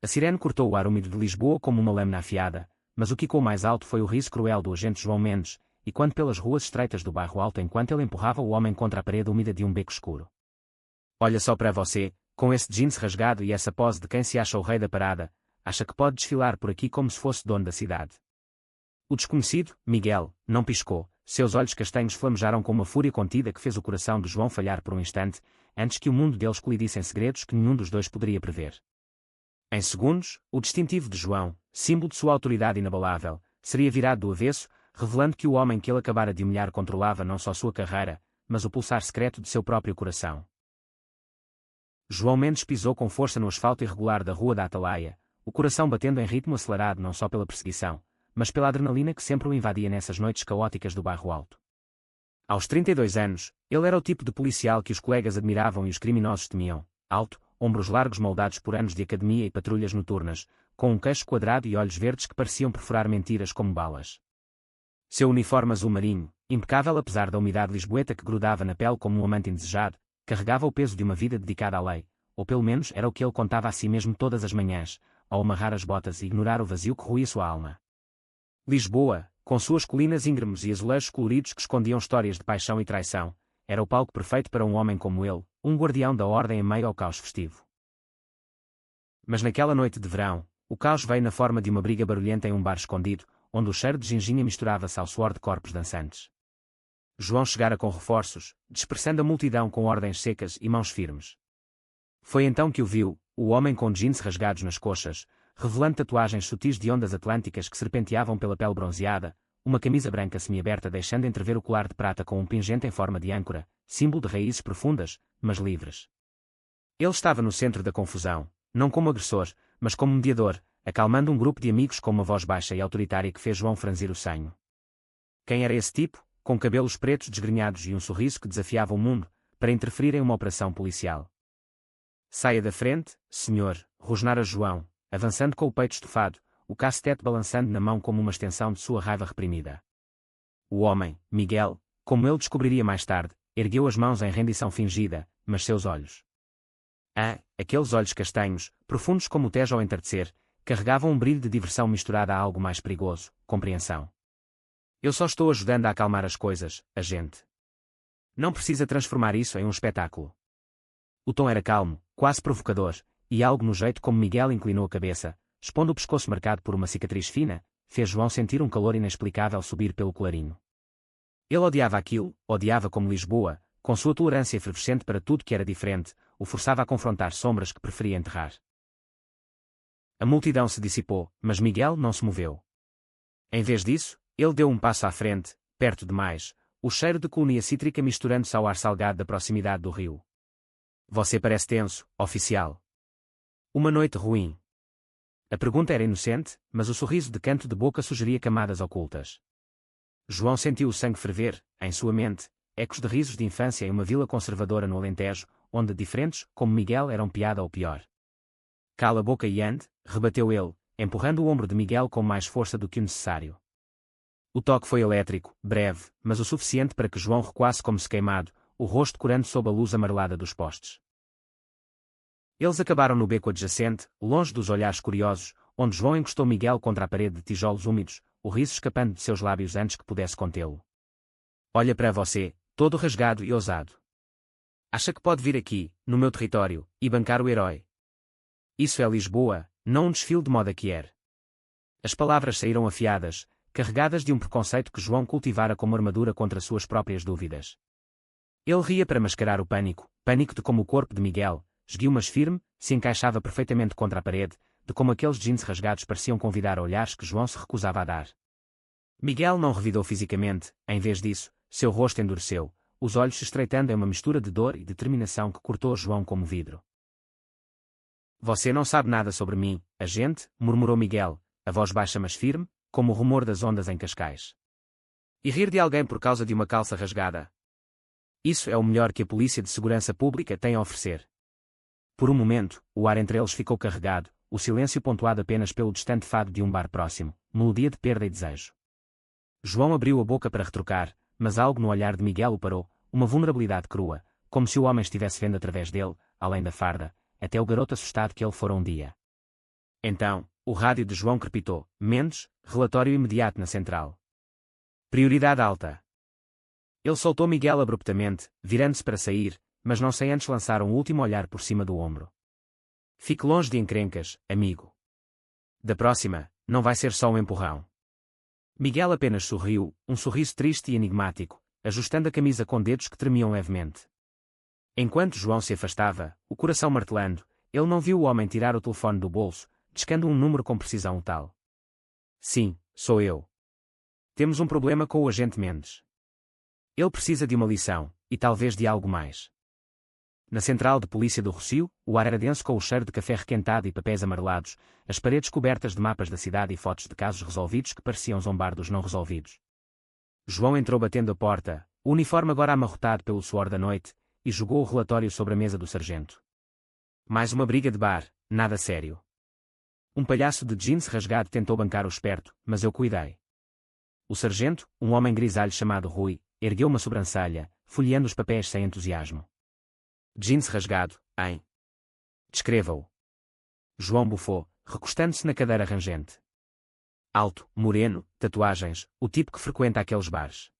A sirene cortou o ar úmido de Lisboa como uma lâmina afiada, mas o que ficou mais alto foi o riso cruel do agente João Mendes, e quando pelas ruas estreitas do bairro Alto enquanto ele empurrava o homem contra a parede úmida de um beco escuro. Olha só para você, com esse jeans rasgado e essa pose de quem se acha o rei da parada, acha que pode desfilar por aqui como se fosse dono da cidade. O desconhecido, Miguel, não piscou, seus olhos castanhos flamejaram com uma fúria contida que fez o coração de João falhar por um instante, antes que o mundo deles colidisse em segredos que nenhum dos dois poderia prever. Em segundos, o distintivo de João, símbolo de sua autoridade inabalável, seria virado do avesso, revelando que o homem que ele acabara de humilhar controlava não só sua carreira, mas o pulsar secreto de seu próprio coração. João Mendes pisou com força no asfalto irregular da Rua da Atalaia, o coração batendo em ritmo acelerado não só pela perseguição, mas pela adrenalina que sempre o invadia nessas noites caóticas do bairro Alto. Aos 32 anos, ele era o tipo de policial que os colegas admiravam e os criminosos temiam, alto, ombros largos moldados por anos de academia e patrulhas noturnas, com um queixo quadrado e olhos verdes que pareciam perfurar mentiras como balas. Seu uniforme azul marinho, impecável apesar da umidade lisboeta que grudava na pele como um amante indesejado, carregava o peso de uma vida dedicada à lei, ou pelo menos era o que ele contava a si mesmo todas as manhãs, ao amarrar as botas e ignorar o vazio que roía sua alma. Lisboa, com suas colinas íngremes e azulejos coloridos que escondiam histórias de paixão e traição, era o palco perfeito para um homem como ele, um guardião da ordem em meio ao caos festivo. Mas naquela noite de verão, o caos veio na forma de uma briga barulhenta em um bar escondido, onde o cheiro de ginginha misturava-se ao suor de corpos dançantes. João chegara com reforços, dispersando a multidão com ordens secas e mãos firmes. Foi então que o viu, o homem com jeans rasgados nas coxas, revelando tatuagens sutis de ondas atlânticas que serpenteavam pela pele bronzeada, uma camisa branca semiaberta deixando entrever o colar de prata com um pingente em forma de âncora, símbolo de raízes profundas, mas livres. Ele estava no centro da confusão, não como agressor, mas como mediador, acalmando um grupo de amigos com uma voz baixa e autoritária que fez João franzir o senho. Quem era esse tipo, com cabelos pretos desgrenhados e um sorriso que desafiava o mundo, para interferir em uma operação policial? Saia da frente, senhor, rosnara João, avançando com o peito estufado, o cacetete balançando na mão como uma extensão de sua raiva reprimida. O homem, Miguel, como ele descobriria mais tarde, ergueu as mãos em rendição fingida, mas seus olhos. Aqueles olhos castanhos, profundos como o Tejo ao entardecer, carregavam um brilho de diversão misturada a algo mais perigoso, compreensão. Eu só estou ajudando a acalmar as coisas, agente. Não precisa transformar isso em um espetáculo. O tom era calmo, quase provocador, e algo no jeito como Miguel inclinou a cabeça, expondo o pescoço marcado por uma cicatriz fina, fez João sentir um calor inexplicável subir pelo colarinho. Ele odiava aquilo, odiava como Lisboa, com sua tolerância efervescente para tudo que era diferente, o forçava a confrontar sombras que preferia enterrar. A multidão se dissipou, mas Miguel não se moveu. Em vez disso, ele deu um passo à frente, perto demais, o cheiro de colônia cítrica misturando-se ao ar salgado da proximidade do rio. Você parece tenso, oficial. Uma noite ruim. A pergunta era inocente, mas o sorriso de canto de boca sugeria camadas ocultas. João sentiu o sangue ferver, em sua mente, ecos de risos de infância em uma vila conservadora no Alentejo, onde diferentes, como Miguel, eram piada ou pior. Cala a boca e ande, rebateu ele, empurrando o ombro de Miguel com mais força do que o necessário. O toque foi elétrico, breve, mas o suficiente para que João recuasse como se queimado, o rosto corando sob a luz amarelada dos postes. Eles acabaram no beco adjacente, longe dos olhares curiosos, onde João encostou Miguel contra a parede de tijolos úmidos, o riso escapando de seus lábios antes que pudesse contê-lo. Olha para você, todo rasgado e ousado. Acha que pode vir aqui, no meu território, e bancar o herói? Isso é Lisboa, não um desfile de moda que er. As palavras saíram afiadas, carregadas de um preconceito que João cultivara como armadura contra suas próprias dúvidas. Ele ria para mascarar o pânico de como o corpo de Miguel, esguio mas firme, se encaixava perfeitamente contra a parede, de como aqueles jeans rasgados pareciam convidar a olhares que João se recusava a dar. Miguel não revidou fisicamente, em vez disso, seu rosto endureceu, os olhos se estreitando em uma mistura de dor e determinação que cortou João como vidro. Você não sabe nada sobre mim, agente, murmurou Miguel, a voz baixa mas firme, como o rumor das ondas em Cascais. E rir de alguém por causa de uma calça rasgada? Isso é o melhor que a Polícia de Segurança Pública tem a oferecer. Por um momento, o ar entre eles ficou carregado, o silêncio pontuado apenas pelo distante fado de um bar próximo, melodia de perda e desejo. João abriu a boca para retrucar, mas algo no olhar de Miguel o parou, uma vulnerabilidade crua, como se o homem estivesse vendo através dele, além da farda, até o garoto assustado que ele fora um dia. Então, o rádio de João crepitou. Mendes, relatório imediato na central. Prioridade alta. Ele soltou Miguel abruptamente, virando-se para sair, mas não sem antes lançar um último olhar por cima do ombro. Fique longe de encrencas, amigo. Da próxima, não vai ser só um empurrão. Miguel apenas sorriu, um sorriso triste e enigmático, ajustando a camisa com dedos que tremiam levemente. Enquanto João se afastava, o coração martelando, ele não viu o homem tirar o telefone do bolso, discando um número com precisão tal. Sim, sou eu. Temos um problema com o agente Mendes. Ele precisa de uma lição, e talvez de algo mais. Na central de polícia do Rossio, o ar era denso com o cheiro de café requentado e papéis amarelados, as paredes cobertas de mapas da cidade e fotos de casos resolvidos que pareciam zombar dos não resolvidos. João entrou batendo a porta, o uniforme agora amarrotado pelo suor da noite, e jogou o relatório sobre a mesa do sargento. Mais uma briga de bar, nada sério. Um palhaço de jeans rasgado tentou bancar o esperto, mas eu cuidei. O sargento, um homem grisalho chamado Rui, ergueu uma sobrancelha, folheando os papéis sem entusiasmo. Jeans rasgado, hein? Descreva-o. João bufou, recostando-se na cadeira rangente. Alto, moreno, tatuagens, o tipo que frequenta aqueles bares.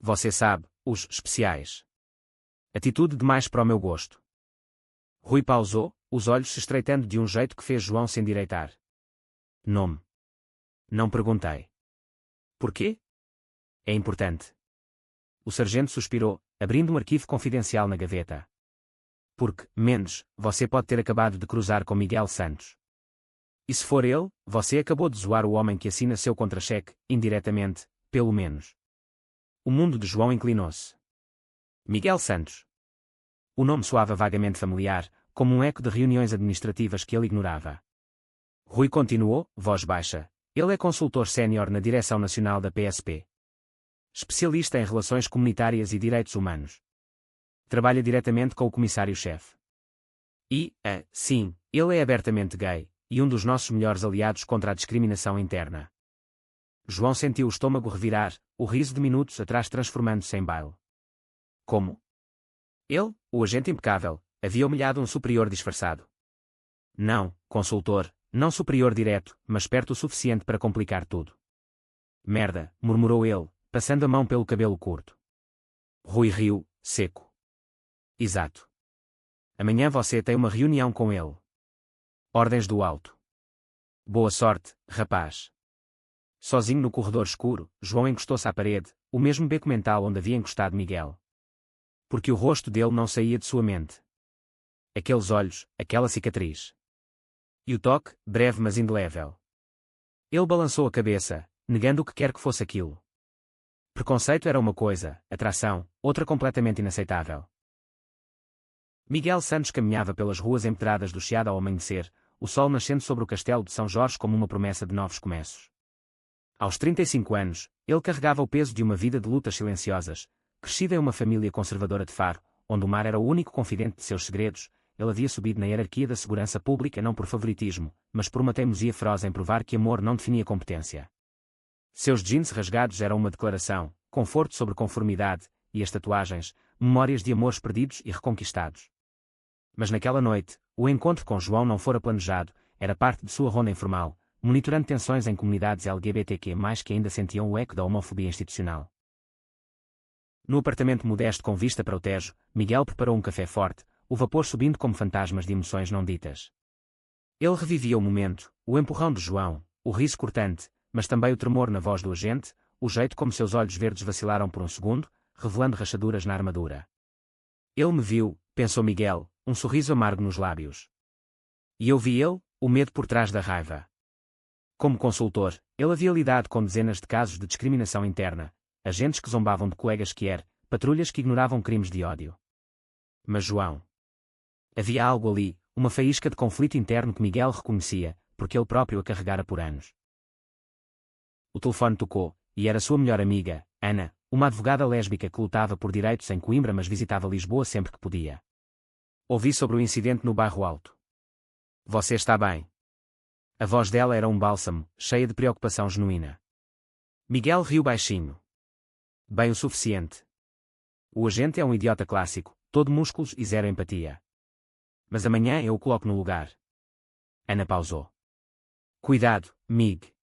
Você sabe, os especiais. Atitude demais para o meu gosto. Rui pausou, os olhos se estreitando de um jeito que fez João se endireitar. Nome. Não perguntei. Porquê? É importante. O sargento suspirou, abrindo um arquivo confidencial na gaveta. Porque, Mendes, você pode ter acabado de cruzar com Miguel Santos. E se for ele, você acabou de zoar o homem que assina seu contra-cheque, indiretamente, pelo menos. O mundo de João inclinou-se. Miguel Santos. O nome soava vagamente familiar, como um eco de reuniões administrativas que ele ignorava. Rui continuou, voz baixa. Ele é consultor sénior na Direção Nacional da PSP. Especialista em relações comunitárias e direitos humanos. Trabalha diretamente com o comissário-chefe. E, sim, ele é abertamente gay, e um dos nossos melhores aliados contra a discriminação interna. João sentiu o estômago revirar, o riso de minutos atrás transformando-se em baile. Como? Ele, o agente impecável, havia humilhado um superior disfarçado. Não, consultor, não superior direto, mas perto o suficiente para complicar tudo. Merda, murmurou ele, passando a mão pelo cabelo curto. Rui riu, seco. Exato. Amanhã você tem uma reunião com ele. Ordens do alto. Boa sorte, rapaz. Sozinho no corredor escuro, João encostou-se à parede, o mesmo beco mental onde havia encostado Miguel. Porque o rosto dele não saía de sua mente. Aqueles olhos, aquela cicatriz. E o toque, breve mas indelével. Ele balançou a cabeça, negando o que quer que fosse aquilo. Preconceito era uma coisa, atração, outra completamente inaceitável. Miguel Santos caminhava pelas ruas empedradas do Chiado ao amanhecer, o sol nascendo sobre o castelo de São Jorge como uma promessa de novos começos. Aos 35 anos, ele carregava o peso de uma vida de lutas silenciosas, crescido em uma família conservadora de Faro, onde o mar era o único confidente de seus segredos. Ele havia subido na hierarquia da segurança pública não por favoritismo, mas por uma teimosia feroz em provar que amor não definia competência. Seus jeans rasgados eram uma declaração, conforto sobre conformidade, e as tatuagens, memórias de amores perdidos e reconquistados. Mas naquela noite, o encontro com João não fora planejado, era parte de sua ronda informal, monitorando tensões em comunidades LGBTQ+, que ainda sentiam o eco da homofobia institucional. No apartamento modesto com vista para o Tejo, Miguel preparou um café forte, o vapor subindo como fantasmas de emoções não ditas. Ele revivia o momento, o empurrão de João, o riso cortante, mas também o tremor na voz do agente, o jeito como seus olhos verdes vacilaram por um segundo, revelando rachaduras na armadura. Ele me viu, pensou Miguel, um sorriso amargo nos lábios. E eu vi ele, o medo por trás da raiva. Como consultor, ele havia lidado com dezenas de casos de discriminação interna, agentes que zombavam de colegas patrulhas que ignoravam crimes de ódio. Mas João. Havia algo ali, uma faísca de conflito interno que Miguel reconhecia, porque ele próprio a carregara por anos. O telefone tocou, e era sua melhor amiga, Ana, uma advogada lésbica que lutava por direitos em Coimbra mas visitava Lisboa sempre que podia. Ouvi sobre o incidente no Bairro Alto. Você está bem? A voz dela era um bálsamo, cheia de preocupação genuína. Miguel riu baixinho. Bem o suficiente. O agente é um idiota clássico, todo músculos e zero empatia. Mas amanhã eu o coloco no lugar. Ana pausou. Cuidado, Mig.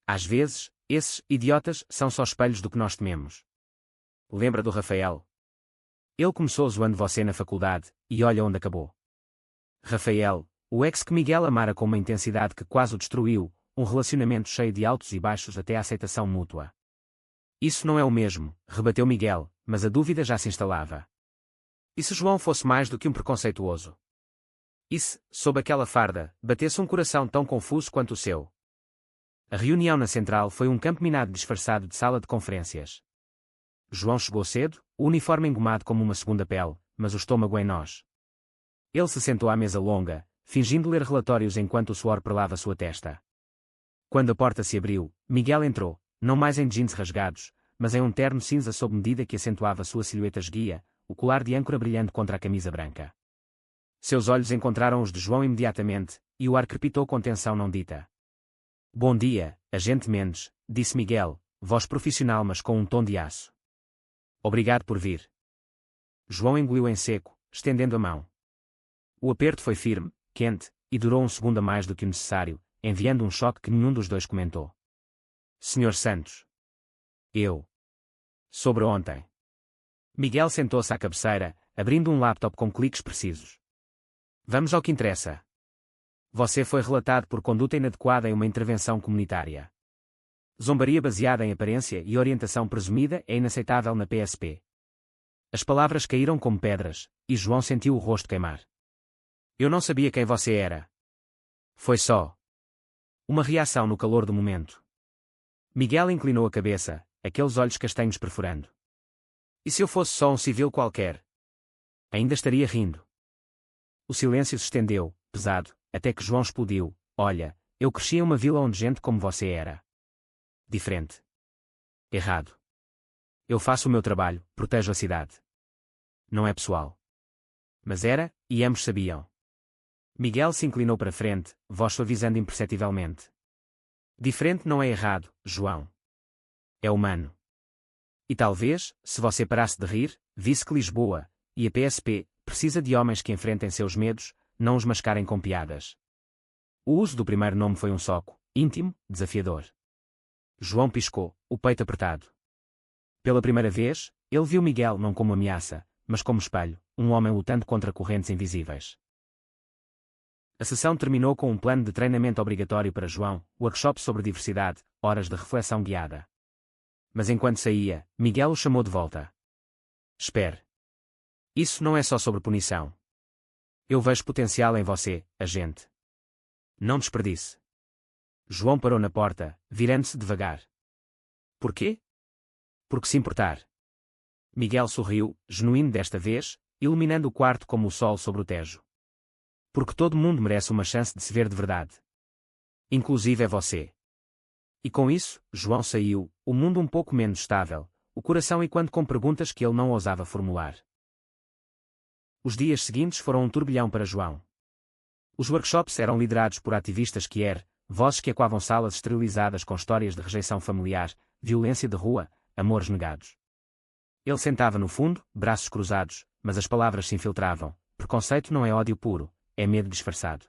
Às vezes, esses idiotas são só espelhos do que nós tememos. Lembra do Rafael? Ele começou zoando você na faculdade, e olha onde acabou. Rafael, o ex que Miguel amara com uma intensidade que quase o destruiu, um relacionamento cheio de altos e baixos até a aceitação mútua. Isso não é o mesmo, rebateu Miguel, mas a dúvida já se instalava. E se João fosse mais do que um preconceituoso? E se, sob aquela farda, batesse um coração tão confuso quanto o seu? A reunião na central foi um campo minado disfarçado de sala de conferências. João chegou cedo, o uniforme engomado como uma segunda pele, mas o estômago em nós. Ele se sentou à mesa longa, fingindo ler relatórios enquanto o suor perlava sua testa. Quando a porta se abriu, Miguel entrou, não mais em jeans rasgados, mas em um terno cinza sob medida que acentuava sua silhueta esguia, o colar de âncora brilhando contra a camisa branca. Seus olhos encontraram os de João imediatamente, e o ar crepitou com tensão não dita. Bom dia, agente Mendes, disse Miguel, voz profissional mas com um tom de aço. Obrigado por vir. João engoliu em seco, estendendo a mão. O aperto foi firme, quente, e durou um segundo a mais do que o necessário, enviando um choque que nenhum dos dois comentou. Senhor Santos. Eu. Sobre ontem. Miguel sentou-se à cabeceira, abrindo um laptop com cliques precisos. Vamos ao que interessa. Você foi relatado por conduta inadequada em uma intervenção comunitária. Zombaria baseada em aparência e orientação presumida é inaceitável na PSP. As palavras caíram como pedras, e João sentiu o rosto queimar. Eu não sabia quem você era. Foi só uma reação no calor do momento. Miguel inclinou a cabeça, aqueles olhos castanhos perfurando. E se eu fosse só um civil qualquer? Ainda estaria rindo. O silêncio se estendeu, pesado, até que João explodiu. Olha, eu cresci em uma vila onde gente como você era diferente. Errado. Eu faço o meu trabalho, protejo a cidade. Não é pessoal. Mas era, e ambos sabiam. Miguel se inclinou para frente, voz suavizando imperceptivelmente. Diferente não é errado, João. É humano. E talvez, se você parasse de rir, visse que Lisboa, e a PSP, precisa de homens que enfrentem seus medos, não os mascarem com piadas. O uso do primeiro nome foi um soco, íntimo, desafiador. João piscou, o peito apertado. Pela primeira vez, ele viu Miguel não como ameaça, mas como espelho, um homem lutando contra correntes invisíveis. A sessão terminou com um plano de treinamento obrigatório para João, workshop sobre diversidade, horas de reflexão guiada. Mas enquanto saía, Miguel o chamou de volta. Espere. Isso não é só sobre punição. Eu vejo potencial em você, agente. Não desperdice. João parou na porta, virando-se devagar. Por quê? Porque se importar. Miguel sorriu, genuíno desta vez, iluminando o quarto como o sol sobre o Tejo. Porque todo mundo merece uma chance de se ver de verdade. Inclusive é você. E com isso, João saiu, o mundo um pouco menos estável, o coração enquanto com perguntas que ele não ousava formular. Os dias seguintes foram um turbilhão para João. Os workshops eram liderados por ativistas queer, vozes que ecoavam salas esterilizadas com histórias de rejeição familiar, violência de rua, amores negados. Ele sentava no fundo, braços cruzados, mas as palavras se infiltravam. Preconceito não é ódio puro, é medo disfarçado.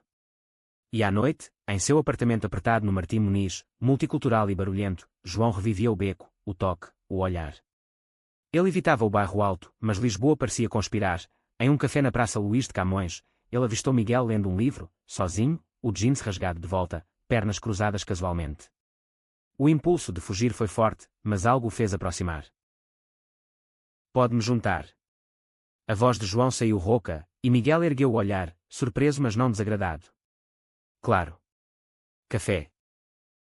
E à noite, em seu apartamento apertado no Martim Muniz, multicultural e barulhento, João revivia o beco, o toque, o olhar. Ele evitava o bairro alto, mas Lisboa parecia conspirar. Em um café na Praça Luís de Camões, ele avistou Miguel lendo um livro, sozinho, o jeans rasgado de volta, pernas cruzadas casualmente. O impulso de fugir foi forte, mas algo o fez aproximar. Pode-me juntar. A voz de João saiu rouca, e Miguel ergueu o olhar, surpreso mas não desagradado. Claro. Café.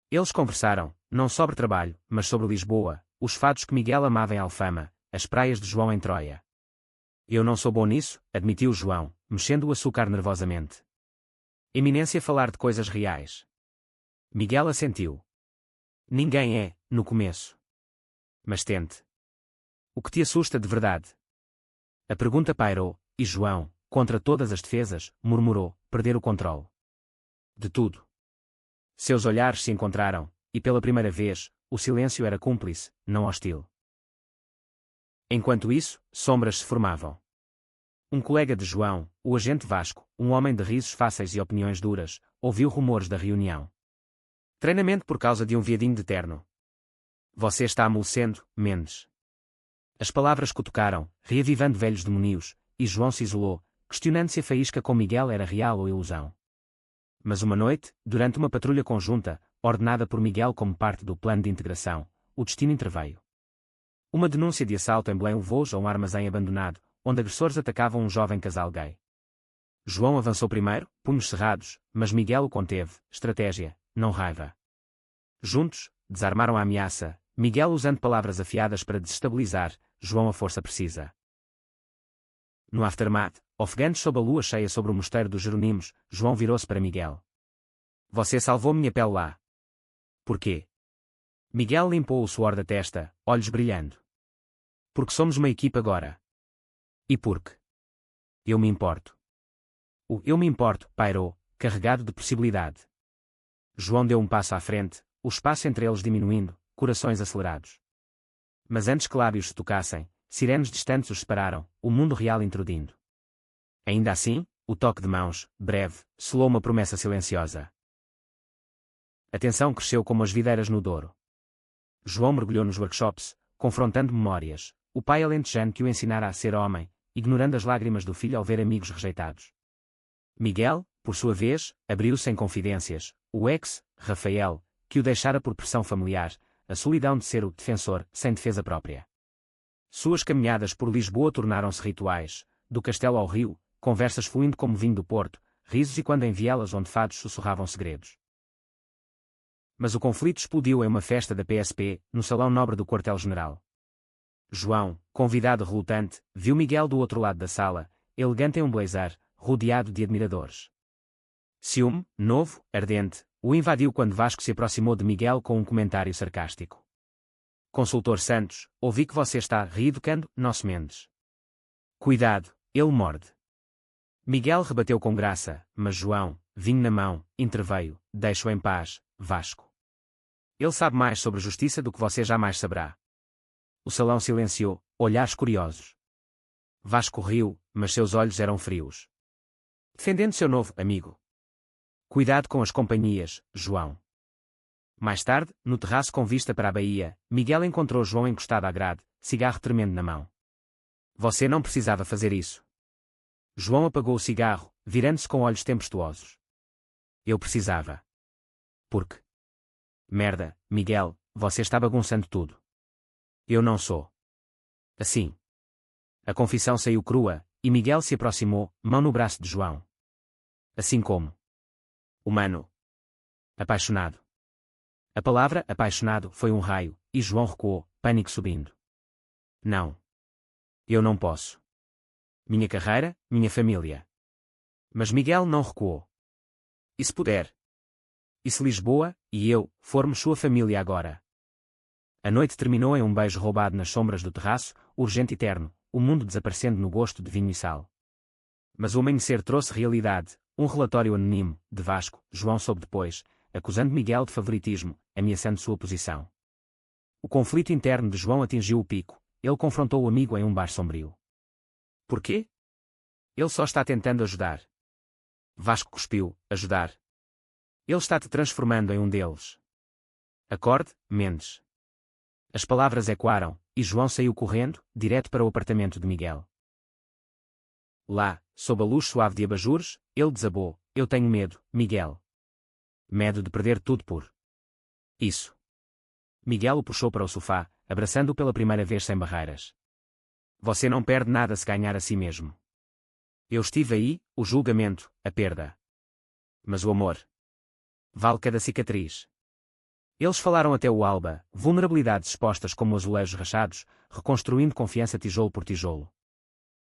Eles conversaram, não sobre trabalho, mas sobre Lisboa, os fados que Miguel amava em Alfama, as praias de João em Troia. Eu não sou bom nisso, admitiu João, mexendo o açúcar nervosamente. Eminência falar de coisas reais. Miguel assentiu. Ninguém é, no começo. Mas tente. O que te assusta de verdade? A pergunta pairou, e João, contra todas as defesas, murmurou, perder o controle. De tudo. Seus olhares se encontraram, e pela primeira vez, o silêncio era cúmplice, não hostil. Enquanto isso, sombras se formavam. Um colega de João, o agente Vasco, um homem de risos fáceis e opiniões duras, ouviu rumores da reunião. Treinamento por causa de um viadinho de terno. Você está amolecendo, Mendes. As palavras cutucaram, reavivando velhos demonios, e João se isolou, questionando se a faísca com Miguel era real ou ilusão. Mas uma noite, durante uma patrulha conjunta, ordenada por Miguel como parte do plano de integração, o destino interveio. Uma denúncia de assalto em Belém levou-os a um armazém abandonado, onde agressores atacavam um jovem casal gay. João avançou primeiro, punhos cerrados, mas Miguel o conteve, estratégia, não raiva. Juntos, desarmaram a ameaça, Miguel usando palavras afiadas para desestabilizar, João a força precisa. No aftermath, ofegantes sob a lua cheia sobre o mosteiro dos Jeronimos, João virou-se para Miguel. Você salvou minha pele lá. Por quê? Miguel limpou o suor da testa, olhos brilhando. Porque somos uma equipe agora. E porque? Eu me importo. O eu me importo pairou, carregado de possibilidade. João deu um passo à frente, o espaço entre eles diminuindo, corações acelerados. Mas antes que lábios se tocassem, sirenes distantes os separaram, o mundo real intrudindo. Ainda assim, o toque de mãos, breve, selou uma promessa silenciosa. A tensão cresceu como as videiras no Douro. João mergulhou nos workshops, confrontando memórias, o pai alentejano que o ensinara a ser homem, ignorando as lágrimas do filho ao ver amigos rejeitados. Miguel, por sua vez, abriu-se em confidências, o ex, Rafael, que o deixara por pressão familiar, a solidão de ser o defensor, sem defesa própria. Suas caminhadas por Lisboa tornaram-se rituais, do castelo ao rio, conversas fluindo como vinho do Porto, risos e quando em vielas onde fados sussurravam segredos. Mas o conflito explodiu em uma festa da PSP, no salão nobre do quartel-general. João, convidado relutante, viu Miguel do outro lado da sala, elegante em um blazer, rodeado de admiradores. Ciúme, novo, ardente, o invadiu quando Vasco se aproximou de Miguel com um comentário sarcástico. Consultor Santos, ouvi que você está reeducando nosso Mendes. Cuidado, ele morde. Miguel rebateu com graça, mas João, vinho na mão, interveio, deixa-o em paz, Vasco. Ele sabe mais sobre justiça do que você jamais saberá. O salão silenciou, olhares curiosos. Vasco riu, mas seus olhos eram frios. Defendendo seu novo amigo. Cuidado com as companhias, João. Mais tarde, no terraço com vista para a baía, Miguel encontrou João encostado à grade, cigarro tremendo na mão. Você não precisava fazer isso. João apagou o cigarro, virando-se com olhos tempestuosos. Eu precisava. Por quê? Merda, Miguel, você está bagunçando tudo. Eu não sou. Assim. A confissão saiu crua, e Miguel se aproximou, mão no braço de João. Assim como. Humano. Apaixonado. A palavra apaixonado foi um raio, e João recuou, pânico subindo. Não. Eu não posso. Minha carreira, minha família. Mas Miguel não recuou. E se puder? E se Lisboa, e eu, formos sua família agora? A noite terminou em um beijo roubado nas sombras do terraço, urgente e terno, o mundo desaparecendo no gosto de vinho e sal. Mas o amanhecer trouxe realidade, um relatório anónimo, de Vasco, João soube depois, acusando Miguel de favoritismo, ameaçando sua posição. O conflito interno de João atingiu o pico, ele confrontou o amigo em um bar sombrio. Por quê? Ele só está tentando ajudar. Vasco cuspiu, ajudar. Ele está te transformando em um deles. Acorde, Mendes. As palavras ecoaram, e João saiu correndo, direto para o apartamento de Miguel. Lá, sob a luz suave de abajures, ele desabou, eu tenho medo, Miguel. Medo de perder tudo por isso. Miguel o puxou para o sofá, abraçando-o pela primeira vez sem barreiras. Você não perde nada se ganhar a si mesmo. Eu estive aí, o julgamento, a perda. Mas o amor. Vale cada cicatriz. Eles falaram até o alba, vulnerabilidades expostas como azulejos rachados, reconstruindo confiança tijolo por tijolo.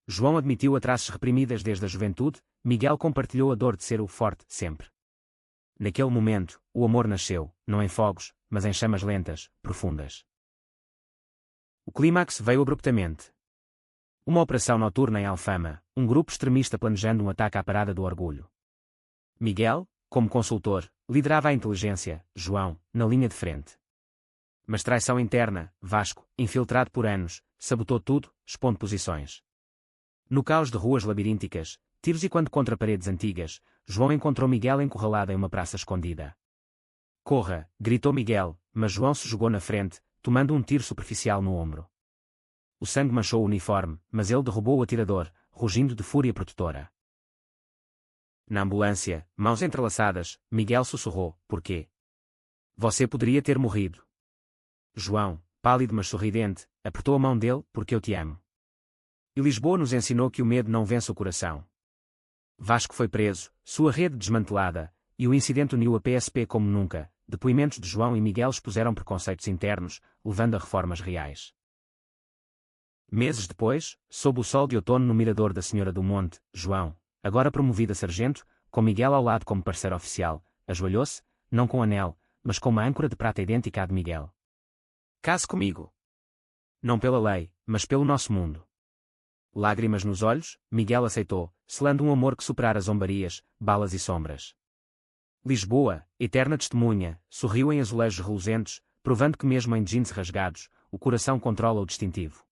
João admitiu atrasos reprimidas desde a juventude, Miguel compartilhou a dor de ser o forte, sempre. Naquele momento, o amor nasceu, não em fogos, mas em chamas lentas, profundas. O clímax veio abruptamente. Uma operação noturna em Alfama, um grupo extremista planejando um ataque à Parada do Orgulho. Miguel, como consultor, liderava a inteligência, João, na linha de frente. Mas traição interna, Vasco, infiltrado por anos, sabotou tudo, expondo posições. No caos de ruas labirínticas, tiros e quando contra paredes antigas, João encontrou Miguel encurralado em uma praça escondida. Corra, gritou Miguel, mas João se jogou na frente, tomando um tiro superficial no ombro. O sangue manchou o uniforme, mas ele derrubou o atirador, rugindo de fúria protetora. Na ambulância, mãos entrelaçadas, Miguel sussurrou: "Por quê? Você poderia ter morrido." João, pálido mas sorridente, apertou a mão dele: "Porque eu te amo." E Lisboa nos ensinou que o medo não vence o coração. Vasco foi preso, sua rede desmantelada, e o incidente uniu a PSP como nunca. Depoimentos de João e Miguel expuseram preconceitos internos, levando a reformas reais. Meses depois, sob o sol de outono no mirador da Senhora do Monte, João, agora promovido a sargento, com Miguel ao lado como parceiro oficial, ajoelhou-se, não com anel, mas com uma âncora de prata idêntica à de Miguel. "Case comigo. Não pela lei, mas pelo nosso mundo." Lágrimas nos olhos, Miguel aceitou, selando um amor que superara zombarias, balas e sombras. Lisboa, eterna testemunha, sorriu em azulejos reluzentes, provando que mesmo em jeans rasgados, o coração controla o distintivo.